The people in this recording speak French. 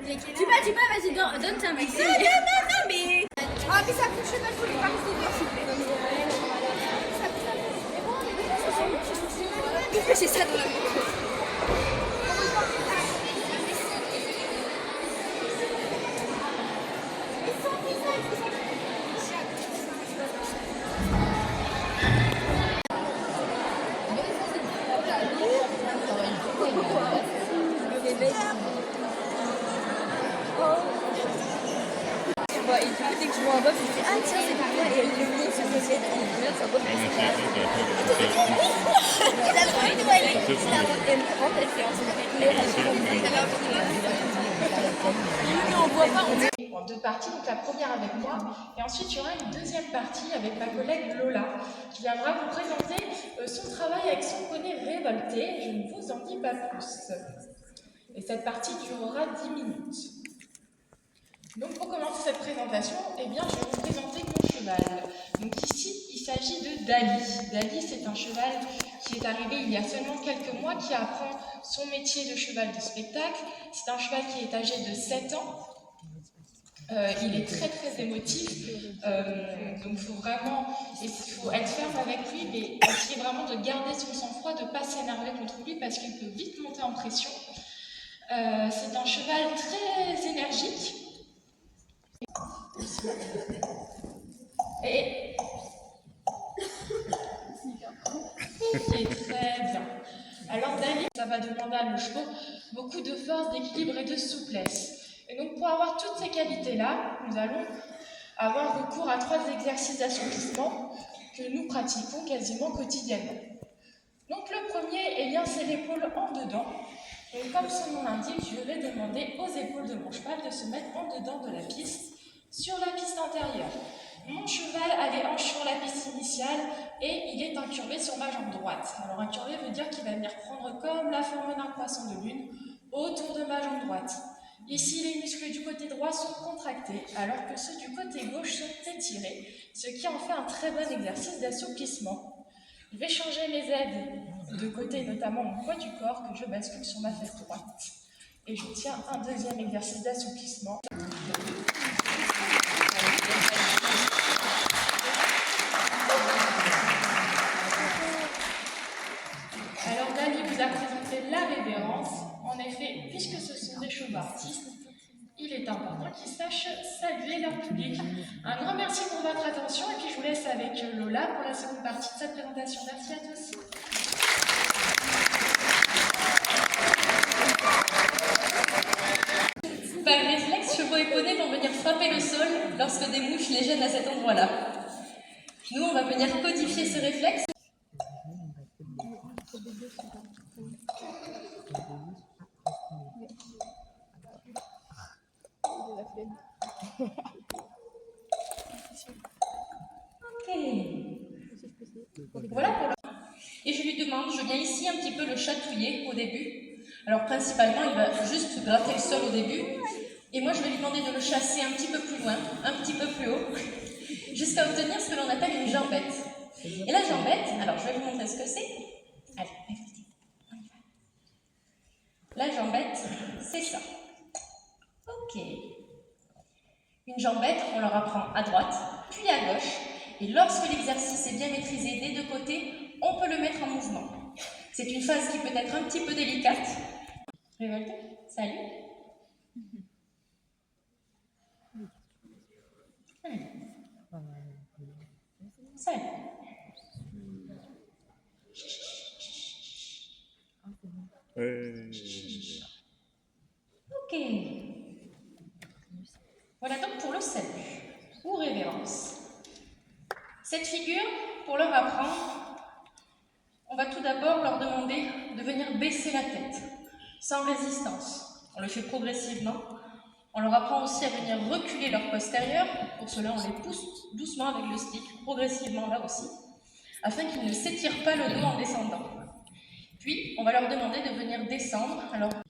Tu peux, vas-y, donne ta Maxime. Non, mais... Ah, mais ça fonctionne pas, faut les pas rester devant, s'il vous plaît. Pourquoi c'est ça dans la main? Et du coup, dès que je vois un bob, je me dis ah tiens, c'est pas moi. Et le mien sur le ciel, il me regarde, c'est un bob. En deux parties, donc la première avec moi, et ensuite il y aura une deuxième partie avec ma collègue Lola, qui viendra vous présenter son travail avec son poney révolté. Je ne vous en dis pas plus. Et cette partie durera 10 minutes. Donc pour commencer cette présentation, eh bien, je vais vous présenter mon cheval. Donc ici, il s'agit de Dali. Dali, c'est un cheval qui est arrivé il y a seulement quelques mois, qui apprend son métier de cheval de spectacle. C'est un cheval qui est âgé de 7 ans. Il est très très émotif, donc il faut être ferme avec lui, mais essayer vraiment de garder son sang-froid, de ne pas s'énerver contre lui parce qu'il peut vite monter en pression. C'est un cheval très énergique. Et qui est très bien. Alors Dali, ça va demander à nos chevaux beaucoup de force, d'équilibre et de souplesse. Et donc pour avoir toutes ces qualités-là, nous allons avoir recours à 3 exercices d'assouplissement que nous pratiquons quasiment quotidiennement. Donc le premier, eh bien, c'est l'épaule en dedans. Donc comme son nom l'indique, je vais demander aux épaules de mon cheval de se mettre en dedans de la piste, sur la piste intérieure. Mon cheval a les hanches sur la piste initiale et il est incurvé sur ma jambe droite. Alors incurvé veut dire qu'il va venir prendre comme la forme d'un croissant de lune autour de ma jambe droite. Ici, les muscles du côté droit sont contractés, alors que ceux du côté gauche sont étirés, ce qui en fait un très bon exercice d'assouplissement. Je vais changer mes aides de côté, notamment mon poids du corps, que je bascule sur ma fesse droite. Et je tiens un deuxième exercice d'assouplissement. Alors Dali vous a présenté la révérence. En effet, puisque ce sont des chevaux artistes, il est important qu'ils sachent saluer leur public. Un grand merci pour votre attention et puis je vous laisse avec Lola pour la seconde partie de cette présentation. Merci à tous. Par réflexe, chevaux et poneys vont venir frapper le sol lorsque des mouches les gênent à cet endroit-là. Nous, on va venir codifier ce réflexe. Ok. Voilà pour le... Et je lui demande, je viens ici un petit peu le chatouiller au début. Alors principalement, il va juste gratter le sol au début. Et moi, je vais lui demander de le chasser un petit peu plus loin, un petit peu plus haut, jusqu'à obtenir ce que l'on appelle une jambette. Et la jambette, alors je vais vous montrer ce que c'est. Allez, on y va. La jambette, c'est ça. Ok. Une jambette, on leur apprend à droite, puis à gauche. Et lorsque l'exercice est bien maîtrisé des deux côtés, on peut le mettre en mouvement. C'est une phase qui peut être un petit peu délicate. Révolté, salut. Salut. Ok. Voilà donc pour le salut ou révérence. Cette figure, pour leur apprendre, on va tout d'abord leur demander de venir baisser la tête, sans résistance. On le fait progressivement. On leur apprend aussi à venir reculer leur postérieur. Pour cela, on les pousse doucement avec le stick, progressivement là aussi, afin qu'ils ne s'étirent pas le dos en descendant. Puis, on va leur demander de venir descendre. Alors,